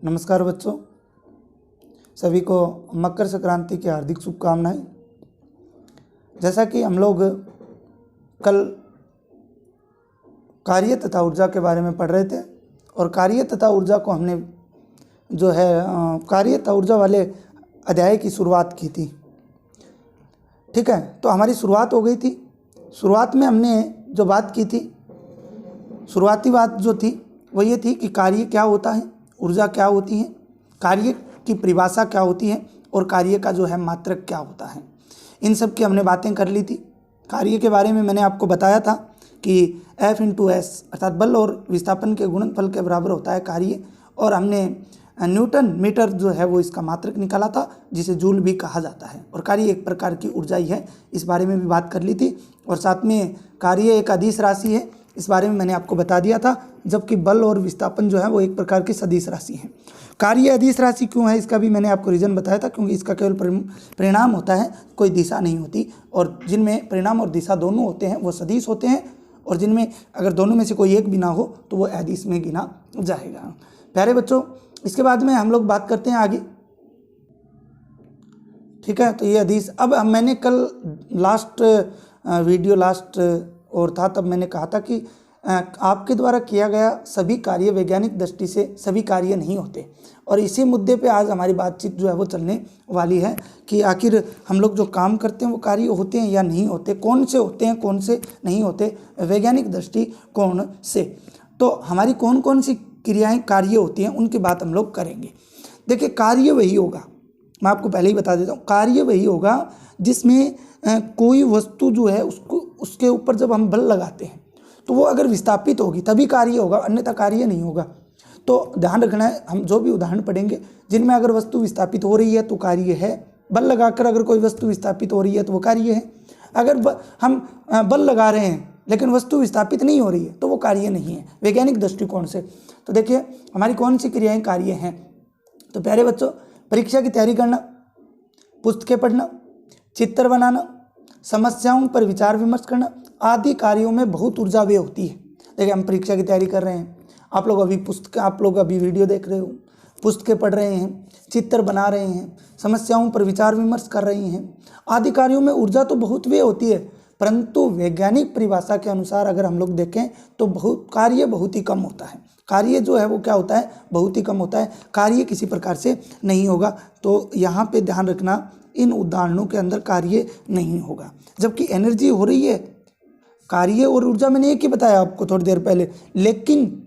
नमस्कार बच्चों, सभी को मकर संक्रांति की हार्दिक शुभकामनाएं। जैसा कि हम लोग कल कार्य तथा ऊर्जा के बारे में पढ़ रहे थे और कार्य तथा ऊर्जा को हमने जो है कार्य तथा ऊर्जा वाले अध्याय की शुरुआत की थी। ठीक है, तो हमारी शुरुआत हो गई थी। शुरुआत में हमने जो बात की थी, शुरुआती बात जो थी वो ये थी कि कार्य क्या होता है, ऊर्जा क्या होती है, कार्य की परिभाषा क्या होती है और कार्य का जो है मात्रक क्या होता है। इन सब की हमने बातें कर ली थी। कार्य के बारे में मैंने आपको बताया था कि F × S अर्थात बल और विस्थापन के गुणनफल के बराबर होता है कार्य, और हमने न्यूटन मीटर जो है वो इसका मात्रक निकाला था, जिसे जूल भी कहा जाता है। और कार्य एक प्रकार की ऊर्जा ही है, इस बारे में भी बात कर ली थी। और साथ में कार्य एक अदिश राशि है, इस बारे में मैंने आपको बता दिया था, जबकि बल और विस्थापन जो है वो एक प्रकार की सदिश राशि है। कार्य अदिश राशि क्यों है, इसका भी मैंने आपको रीज़न बताया था, क्योंकि इसका केवल परिणाम होता है, कोई दिशा नहीं होती। और जिनमें परिणाम और दिशा दोनों होते हैं वो सदिश होते हैं, और जिनमें अगर दोनों में से कोई एक भी ना हो तो वो अदिश में गिना जाएगा। प्यारे बच्चों, इसके बाद में हम लोग बात करते हैं आगे। ठीक है, तो ये अदिश। अब मैंने कल लास्ट और था, तब मैंने कहा था कि आपके द्वारा किया गया सभी कार्य वैज्ञानिक दृष्टि से सभी कार्य नहीं होते, और इसी मुद्दे पे आज हमारी बातचीत जो है वो चलने वाली है कि आखिर हम लोग जो काम करते हैं वो कार्य होते हैं या नहीं होते, कौन से होते हैं कौन से नहीं होते वैज्ञानिक दृष्टिकोण से। तो हमारी कौन कौन सी क्रियाएं कार्य होती हैं उनकी बात हम लोग करेंगे। देखिए, कार्य वही होगा, मैं आपको पहले ही बता देता हूँ, कार्य वही होगा जिसमें कोई वस्तु जो है उसके ऊपर जब हम बल लगाते हैं तो वो अगर विस्थापित होगी तभी कार्य होगा, अन्यथा कार्य नहीं होगा। तो ध्यान रखना है, हम जो भी उदाहरण पढ़ेंगे जिनमें अगर वस्तु विस्थापित हो रही है तो कार्य है। बल लगाकर अगर कोई वस्तु विस्थापित हो रही है तो वो कार्य है। अगर हम बल लगा रहे हैं लेकिन वस्तु विस्थापित नहीं हो रही है तो वो कार्य नहीं है वैज्ञानिक दृष्टिकोण से। तो देखिए, हमारी कौन सी क्रियाएं कार्य हैं। तो प्यारे बच्चों, परीक्षा की तैयारी करना, पुस्तकें पढ़ना, चित्र बनाना, समस्याओं पर विचार विमर्श करना आदि कार्यों में बहुत ऊर्जा व्यय होती है। देखिए, हम परीक्षा की तैयारी कर रहे हैं, आप लोग अभी वीडियो देख रहे हो, पुस्तकें पढ़ रहे हैं, चित्र बना रहे हैं, समस्याओं पर विचार विमर्श कर रहे हैं, आदि कार्यों में ऊर्जा तो बहुत व्यय होती है, परंतु वैज्ञानिक परिभाषा के अनुसार अगर हम लोग देखें तो कार्य बहुत ही कम होता है। कार्य जो है वो क्या होता है, बहुत ही कम होता है, कार्य किसी प्रकार से नहीं होगा। तो यहाँ पे ध्यान रखना, इन उदाहरणों के अंदर कार्य नहीं होगा, जबकि एनर्जी हो रही है। कार्य और ऊर्जा मैंने एक ही बताया आपको थोड़ी देर पहले, लेकिन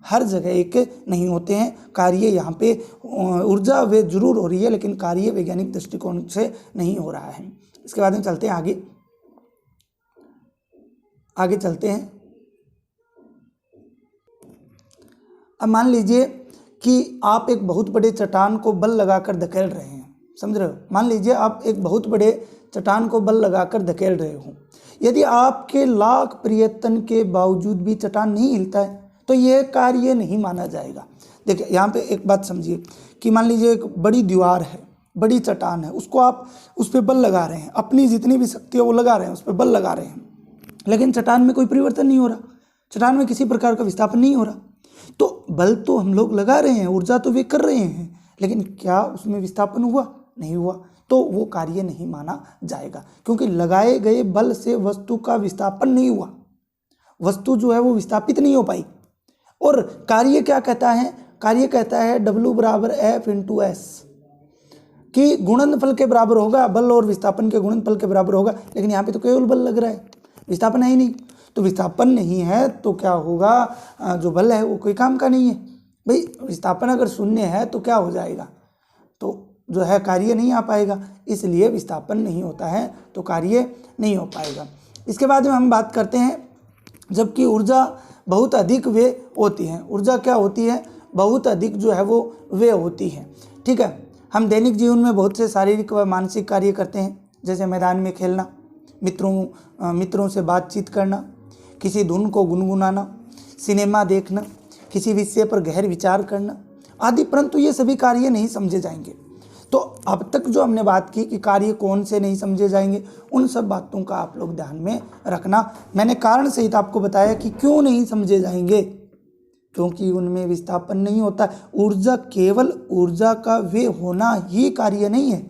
हर जगह एक नहीं होते हैं। कार्य यहाँ पे ऊर्जा वे जरूर हो रही है, लेकिन कार्य वैज्ञानिक दृष्टिकोण से नहीं हो रहा है। इसके बाद में चलते हैं आगे चलते हैं। अब मान लीजिए कि आप एक बहुत बड़े चट्टान को बल लगाकर धकेल रहे हैं, समझ रहे हो। मान लीजिए आप एक बहुत बड़े चट्टान को बल लगाकर धकेल रहे हो, यदि आपके लाख प्रयत्न के बावजूद भी चट्टान नहीं हिलता है तो यह कार्य नहीं माना जाएगा। देखिए, यहाँ पे एक बात समझिए कि मान लीजिए एक बड़ी दीवार है, बड़ी चट्टान है, उसको आप उस पर बल लगा रहे हैं, अपनी जितनी भी शक्ति है वो लगा रहे हैं, उस पर बल लगा रहे हैं, लेकिन चट्टान में कोई परिवर्तन नहीं हो रहा, चट्टान में किसी प्रकार का विस्थापन नहीं हो रहा। तो बल तो हम लोग लगा रहे हैं, ऊर्जा तो वे कर रहे हैं, लेकिन क्या उसमें विस्थापन हुआ? नहीं हुआ, तो वो कार्य नहीं माना जाएगा, क्योंकि लगाए गए बल से वस्तु का विस्थापन नहीं हुआ, वस्तु जो है वो विस्थापित नहीं हो पाई। और कार्य क्या कहता है? कार्य कहता है W = F × S कि गुणनफल के बराबर होगा, बल और विस्थापन के गुणनफल के बराबर होगा। लेकिन यहाँ पे तो केवल बल लग रहा है, विस्थापन है ही नहीं। तो विस्थापन नहीं है तो क्या होगा, जो बल है वो कोई काम का नहीं है। भाई, विस्थापन अगर शून्य है तो क्या हो जाएगा, तो जो है कार्य नहीं आ पाएगा, इसलिए विस्थापन नहीं होता है तो कार्य नहीं हो पाएगा। इसके बाद में हम बात करते हैं, जबकि ऊर्जा बहुत अधिक व्यय होती है। ऊर्जा क्या होती है? बहुत अधिक जो है वो व्यय होती है। ठीक है, हम दैनिक जीवन में बहुत से शारीरिक व मानसिक कार्य करते हैं, जैसे मैदान में खेलना, मित्रों से बातचीत करना, किसी धुन को गुनगुनाना, सिनेमा देखना, किसी विषय पर गहर विचार करना आदि, परंतु ये सभी कार्य नहीं समझे जाएंगे। तो अब तक जो हमने बात की कि कार्य कौन से नहीं समझे जाएंगे, उन सब बातों का आप लोग ध्यान में रखना। मैंने कारण सहित आपको बताया कि क्यों नहीं समझे जाएंगे। क्योंकि उनमें विस्थापन नहीं होता। ऊर्जा केवल ऊर्जा का वे होना ही कार्य नहीं है,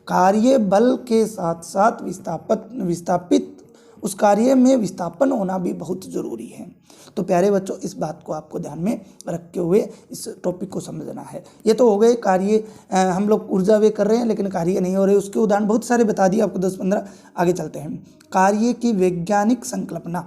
कार्य बल के साथ साथ विस्थापित उस कार्य में विस्थापन होना भी बहुत ज़रूरी है। तो प्यारे बच्चों, इस बात को आपको ध्यान में रखते हुए इस टॉपिक को समझना है। ये तो हो गए कार्य, हम लोग ऊर्जा वे कर रहे हैं लेकिन कार्य नहीं हो रहे, उसके उदाहरण बहुत सारे बता दिए आपको 10-15। आगे चलते हैं। कार्य की वैज्ञानिक संकल्पना,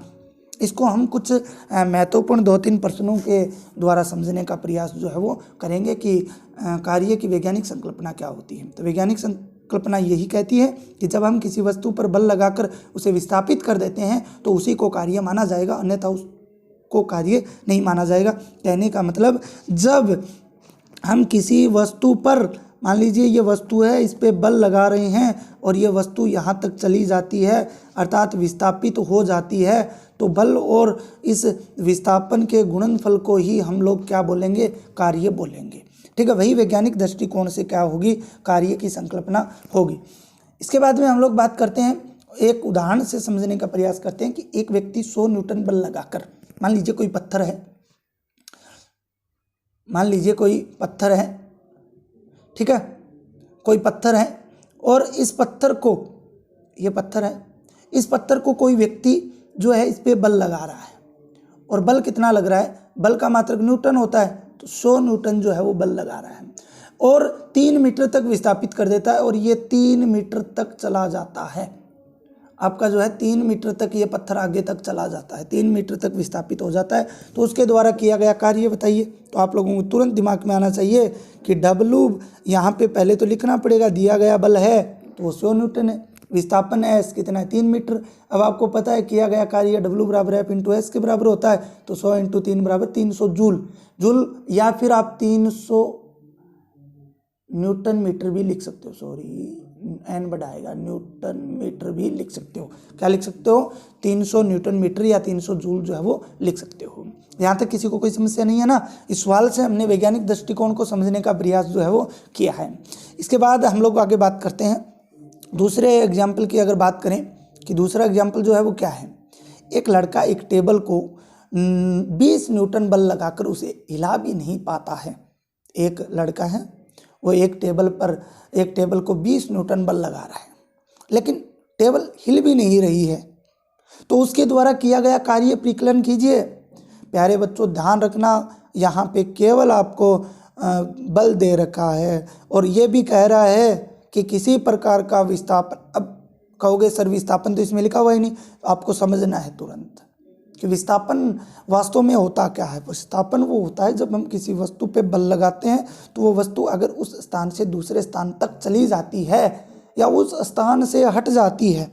इसको हम कुछ महत्वपूर्ण 2-3 प्रश्नों के द्वारा समझने का प्रयास जो है वो करेंगे कि कार्य की वैज्ञानिक संकल्पना क्या होती है। तो वैज्ञानिक संकल्पना यही कहती है कि जब हम किसी वस्तु पर बल लगाकर उसे विस्थापित कर देते हैं तो उसी को कार्य माना जाएगा, अन्यथा उसको कार्य नहीं माना जाएगा। कहने का मतलब, जब हम किसी वस्तु पर, मान लीजिए ये वस्तु है, इस पे बल लगा रहे हैं और ये वस्तु यहाँ तक चली जाती है अर्थात विस्थापित हो जाती है, तो बल और इस विस्थापन के गुणनफल को ही हम लोग क्या बोलेंगे, कार्य बोलेंगे। ठीक है, वही वैज्ञानिक दृष्टिकोण से क्या होगी, कार्य की संकल्पना होगी। इसके बाद में हम लोग बात करते हैं, एक उदाहरण से समझने का प्रयास करते हैं कि एक व्यक्ति 100 न्यूटन बल लगाकर, मान लीजिए कोई पत्थर है, मान लीजिए कोई पत्थर है, ठीक है, कोई पत्थर है और इस पत्थर को, ये पत्थर है, इस पत्थर को कोई व्यक्ति जो है इस पे बल लगा रहा है और बल कितना लग रहा है, बल का मात्रक न्यूटन होता है, तो 100 न्यूटन जो है वो बल लगा रहा है और 3 मीटर तक विस्थापित कर देता है और ये 3 मीटर तक चला जाता है। आपका जो है 3 मीटर तक ये पत्थर आगे तक चला जाता है, 3 मीटर तक विस्थापित हो जाता है। तो उसके द्वारा किया गया कार्य बताइए। तो आप लोगों को तुरंत दिमाग में आना चाहिए कि W यहाँ पे पहले तो लिखना पड़ेगा, दिया गया बल है तो वो 100 न्यूटन है, विस्थापन S कितना है, 3 मीटर। अब आपको पता है किया गया कार्य W बराबर F इंटू S के बराबर होता है, तो 100 इंटू 3 बराबर 300 जूल, या फिर आप 300 न्यूटन मीटर भी लिख सकते हो, सॉरी n बढ़ाएगा, न्यूटन मीटर भी लिख सकते हो। क्या लिख सकते हो, 300 न्यूटन मीटर या 300 जूल जो है वो लिख सकते हो। यहाँ तक किसी को कोई समस्या नहीं है ना। इस सवाल से हमने वैज्ञानिक दृष्टिकोण को समझने का प्रयास जो है वो किया है। इसके बाद हम लोग आगे बात करते हैं दूसरे एग्जाम्पल की। अगर बात करें कि दूसरा एग्जाम्पल जो है वो क्या है, एक लड़का एक टेबल को 20 न्यूटन बल लगाकर उसे हिला भी नहीं पाता है। एक लड़का है, वो एक टेबल को 20 न्यूटन बल लगा रहा है लेकिन टेबल हिल भी नहीं रही है, तो उसके द्वारा किया गया कार्य परिकलन कीजिए। प्यारे बच्चों, ध्यान रखना, यहाँ पे केवल आपको बल दे रखा है और ये भी कह रहा है कि किसी प्रकार का विस्थापन। अब कहोगे सर विस्थापन तो इसमें लिखा हुआ ही नहीं, आपको समझना है तुरंत कि विस्थापन वास्तव में होता क्या है। विस्थापन वो होता है जब हम किसी वस्तु पे बल लगाते हैं तो वो वस्तु अगर उस स्थान से दूसरे स्थान तक चली जाती है या उस स्थान से हट जाती है,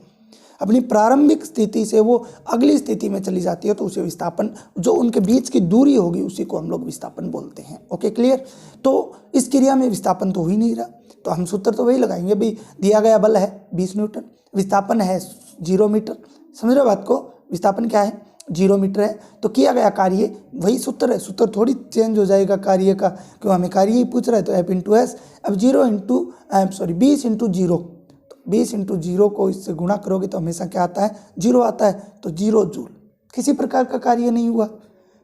अपनी प्रारंभिक स्थिति से वो अगली स्थिति में चली जाती है, तो उसे विस्थापन, जो उनके बीच की दूरी होगी उसी को हम लोग विस्थापन बोलते हैं। Okay, clear. तो इस क्रिया में विस्थापन तो हो ही नहीं रहा, तो हम सूत्र तो वही लगाएंगे भाई, दिया गया बल है 20 न्यूटन, विस्थापन है 0 मीटर। समझ रहे बात को, विस्थापन क्या है, 0 मीटर है, तो किया गया कार्य वही सूत्र है, सूत्र थोड़ी चेंज हो जाएगा कार्य का, क्यों हमें कार्य ही पूछ रहा है। तो F इंटू एस, अब 20 इंटू 0, तो 20 इंटू 0 को इससे गुणा करोगे तो हमेशा क्या आता है, 0 आता है, तो 0 जूल। किसी प्रकार का कार्य नहीं हुआ,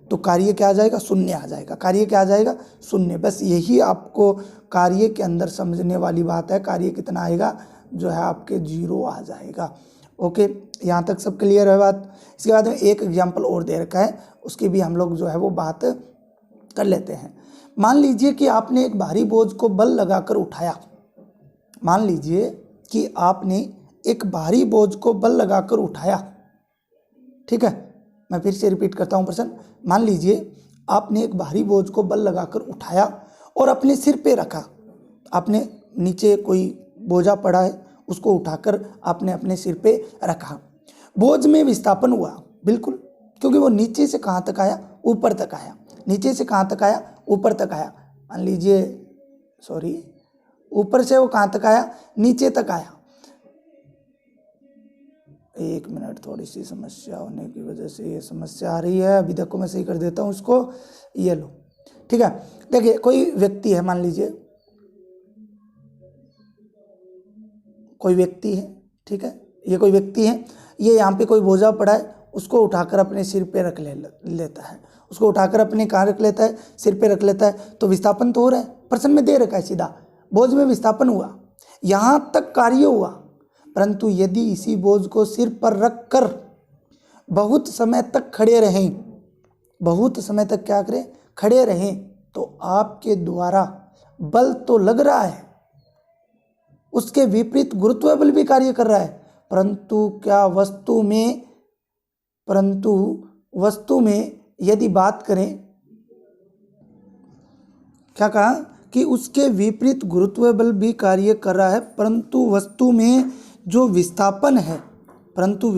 तो कार्य क्या आ जाएगा, शून्य आ जाएगा। कार्य क्या आ जाएगा, शून्य। बस यही आपको कार्य के अंदर समझने वाली बात है। कार्य कितना आएगा, जो है आपके 0 आ जाएगा। ओके, यहाँ तक सब क्लियर है बात। इसके बाद में एक एग्जाम्पल और दे रखा है, उसकी भी हम लोग जो है वो बात कर लेते हैं। मान लीजिए कि आपने एक भारी बोझ को बल लगाकर उठाया। मान लीजिए कि आपने एक भारी बोझ को बल लगाकर उठाया, ठीक है। मैं फिर से रिपीट करता हूँ प्रश्न। मान लीजिए आपने एक भारी बोझ को बल लगाकर उठाया और अपने सिर पे रखा। आपने नीचे कोई बोझा पड़ा है, उसको उठाकर आपने अपने सिर पे रखा। बोझ में विस्थापन हुआ, बिल्कुल, क्योंकि वो नीचे से कहाँ तक आया, ऊपर तक आया। नीचे से कहाँ तक आया, ऊपर तक आया। मान लीजिए, सॉरी, ऊपर से वो कहाँ तक आया, नीचे तक आया। एक मिनट, थोड़ी सी समस्या होने की वजह से ये समस्या आ रही है। अभी देखो मैं सही कर देता हूँ इसको, ये लो, ठीक है। देखिए कोई व्यक्ति है, मान लीजिए कोई व्यक्ति है, ठीक है, ये कोई व्यक्ति है, ये यहाँ पे कोई बोझा पड़ा है, उसको उठाकर अपने सिर पे रख लेता है उसको उठाकर अपने कहाँ रख लेता है, सिर पे रख लेता है, तो विस्थापन तो हो रहा है, प्रश्न में दे रखा है सीधा, बोझ में विस्थापन हुआ, यहाँ तक कार्य हुआ। परंतु यदि इसी बोझ को सिर पर रख कर बहुत समय तक खड़े रहें, बहुत समय तक क्या करें, खड़े रहें, तो आपके द्वारा बल तो लग रहा है, उसके विपरीत गुरुत्व बल भी कार्य कर रहा है, परंतु क्या वस्तु में यदि बात करें, क्या कहा कि उसके विपरीत गुरुत्व बल भी कार्य कर रहा है, परंतु वस्तु में जो विस्थापन है, परंतु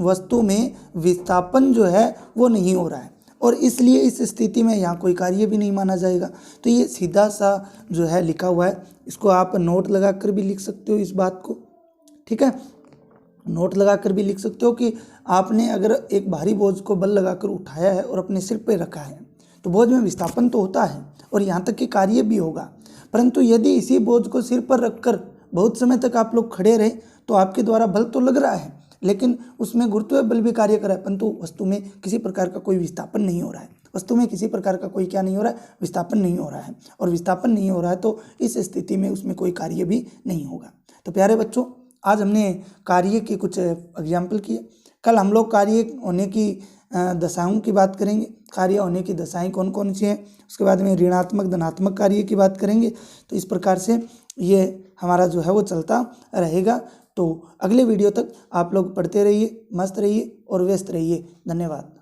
वस्तु में विस्थापन जो है वो नहीं हो रहा है, और इसलिए इस स्थिति में यहाँ कोई कार्य भी नहीं माना जाएगा। तो ये सीधा सा जो है लिखा हुआ है, इसको आप नोट लगा कर भी लिख सकते हो इस बात को, ठीक है, नोट लगा कर भी लिख सकते हो कि आपने अगर एक भारी बोझ को बल लगाकर उठाया है और अपने सिर पे रखा है तो बोझ में विस्थापन तो होता है और यहाँ तक कि कार्य भी होगा, परंतु यदि इसी बोझ को सिर पर रखकर बहुत समय तक आप लोग खड़े रहे तो आपके द्वारा बल तो लग रहा है, लेकिन उसमें गुरुत्व बल भी कार्य कर रहा है, परंतु वस्तु में किसी प्रकार का कोई विस्थापन नहीं हो रहा है, वस्तु में किसी प्रकार का कोई क्या नहीं हो रहा है, विस्थापन नहीं हो रहा है, और विस्थापन नहीं हो रहा है तो इस स्थिति में उसमें कोई कार्य भी नहीं होगा। तो प्यारे बच्चों, आज हमने कार्य के कुछ एग्जाम्पल किए, कल हम लोग कार्य होने की दशाओं की बात करेंगे, कार्य होने की दशाएं कौन कौन सी हैं, उसके बाद में ऋणात्मक धनात्मक कार्य की बात करेंगे। तो इस प्रकार से ये हमारा जो है वो चलता रहेगा। तो अगले वीडियो तक आप लोग पढ़ते रहिए, मस्त रहिए और व्यस्त रहिए। धन्यवाद।